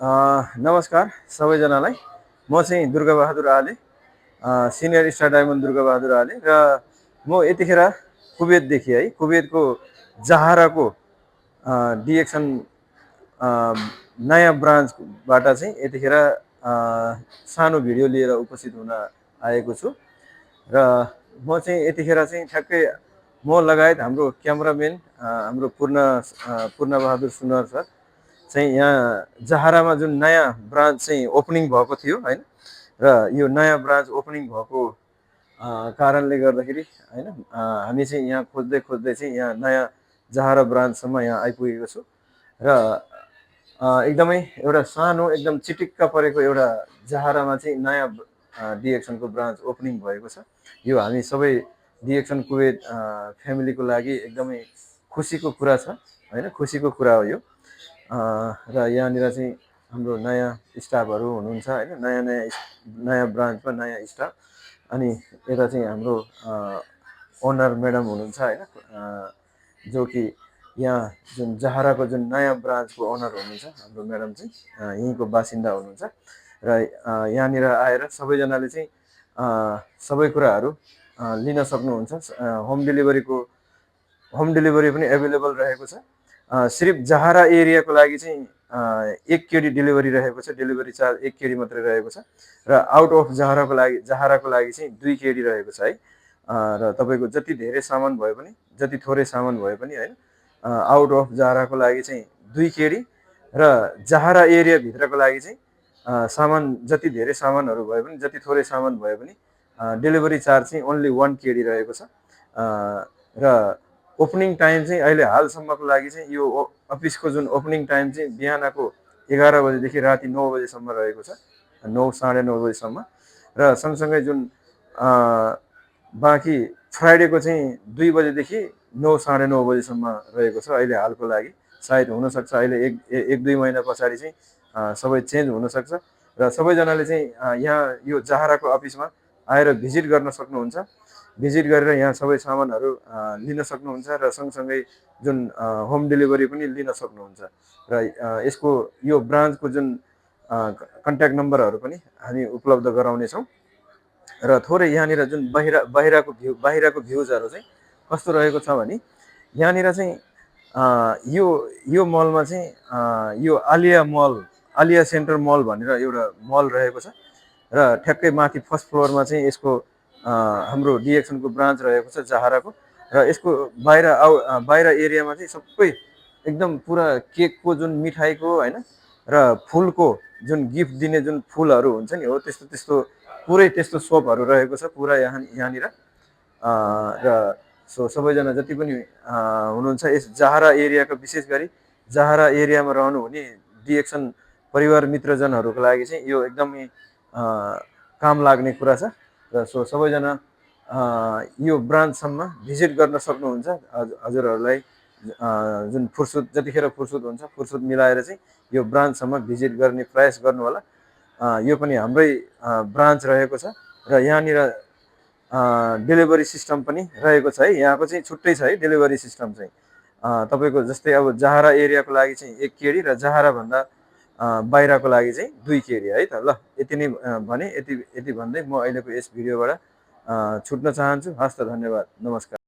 नमस्कार सबैजनालाई। म चाहिँ दुर्गाबहादुर आले, सिनियर स्टार डायमन्ड दुर्गाबहादुर आले र म यतिखेर कुवेतदेखि है कुवेतको जहाराको डिएक्सन नयाँ ब्रान्चबाट चाहिँ यतिखेर सानो भिडियो लिएर उपस्थित हुन आएको छु र म चाहिँ यतिखेर चाहिँ ठ्याक्कै म लगायत हाम्रो क्यामेराम्यान हाम्रो पूर्ण बहादुर सुनवार सर चाहिँ यहाँ जहारामा जुन नयाँ ब्रान्च चाहिँ ओपनिङ भएको थियो हैन र यो नयाँ ब्रान्च ओपनिङ भएको कारणले गर्दाखेरि हैन हामी चाहिँ यहाँ खोज्दै खोज्दै चाहिँ यहाँ नयाँ जहारा ब्रान्चसम्म यहाँ आइपुगेको छु र एकदमै एउटा सानो एकदम चिटिक्क परेको एउटा जहारामा चाहिँ नयाँ डिएक्सनको ब्रान्च ओपनिङ भएको छ। यो हामी सबै डिएक्सन कुवेत फ्यामिलीको लागि एकदमै खुसीको कुरा छ हैन, खुसीको कुरा हो यो। र यहाँनिर चाहिँ हाम्रो नयाँ स्टाफहरू हुनुहुन्छ हैन, नयाँ ब्रान्चमा नयाँ स्टाफ। अनि यता चाहिँ हाम्रो ओनर म्याडम हुनुहुन्छ हैन, जो कि यहाँ जुन जहाराको जुन नयाँ ब्रान्चको ओनर हुनुहुन्छ हाम्रो म्याडम चाहिँ यहीँको बासिन्दा हुनुहुन्छ र यहाँनिर आएर सबैजनाले चाहिँ सबै कुराहरू लिन सक्नुहुन्छ। होम डेलिभरी पनि एभाइलेबल रहेको छ। सिर्फ जहारा एरियाको लागि चाहिँ 1 केडी डेलिभरी रहेको छ, डेलिभरी चार्ज 1 केडी मात्रै रहेको छ र आउट अफ जहाराको लागि चाहिँ 2 केडी रहेको छ है। र तपाईँको जति धेरै सामान भए पनि जति थोरै सामान भए पनि हैन, आउट अफ जहाराको लागि चाहिँ 2 केडी र जहारा एरिया भित्रको लागि चाहिँ सामान जति धेरै सामानहरू भए पनि जति थोरै सामान भए पनि डेलिभरी चार्ज चाहिँ ओन्ली 1 केडी रहेको छ। र ओपनिङ टाइम चाहिँ अहिले हालसम्मको लागि चाहिँ यो अफिसको जुन ओपनिङ टाइम चाहिँ बिहानको 11 बजेदेखि राति 9 बजेसम्म रहेको छ, 9 साढे 9 बजेसम्म। र सँगसँगै जुन बाँकी फ्राइडेको चाहिँ 2 बजेदेखि 9 साढे 9 बजेसम्म रहेको छ अहिले हालको लागि। सायद हुनसक्छ अहिले एक दुई महिना पछाडि चाहिँ सबै चेन्ज हुनसक्छ र सबैजनाले चाहिँ यहाँ यो जहाराको अफिसमा आएर भिजिट गर्न सक्नुहुन्छ। भिजिट गरेर यहाँ सबै सामानहरू लिन सक्नुहुन्छ र सँगसँगै जुन होम डेलिभरी पनि लिन सक्नुहुन्छ। र यसको यो ब्रान्चको जुन कन्ट्याक्ट नम्बरहरू पनि हामी उपलब्ध गराउनेछौँ। र थोरै यहाँनिर जुन बाहिरको भ्युजहरू चाहिँ कस्तो रहेको छ भने यहाँनिर चाहिँ यो मलमा चाहिँ यो आलिया सेन्टर मल भनेर एउटा मल रहेको छ र ठ्याक्कै माथि फर्स्ट फ्लोरमा चाहिँ यसको हाम्रो डिएक्सनको ब्रान्च रहेको छ जहाराको। र यसको बाहिर एरियामा चाहिँ सबै एकदम पुरा केकको जुन मिठाईको हैन र फुलको जुन गिफ्ट दिने जुन फुलहरू हुन्छ नि हो त्यस्तो पुरै त्यस्तो सोपहरू रहेको छ पुरा यहाँनिर। र सबैजना जति पनि हुनुहुन्छ यस जहारा एरियाको विशेष गरी जहारा एरियामा रहनुहुने डिएक्सन परिवार मित्रजनहरूको लागि चाहिँ यो एकदमै काम लाग्ने कुरा छ। र सबैजना यो ब्रान्चसम्म भिजिट गर्न सक्नुहुन्छ। हजुरहरूलाई जुन जतिखेर फुर्सद मिलाएर चाहिँ यो ब्रान्चसम्म भिजिट गर्ने प्रयास गर्नु होला। यो पनि हाम्रै ब्रान्च रहेको छ र यहाँनिर डेलिभरी सिस्टम पनि रहेको छ है। यहाँको चाहिँ छुट्टै छ है डेलिभरी सिस्टम चाहिँ। तपाईँको जस्तै अब जहारा एरियाको लागि चाहिँ 1 केडी र जहाराभन्दा बाहिरको लागि चाहिँ 2 केडी है त। ल यति नै भने यति भन्दै म अहिलेको यस भिडियोबाट छुट्न चाहन्छु। हस्त धन्यवाद, नमस्कार।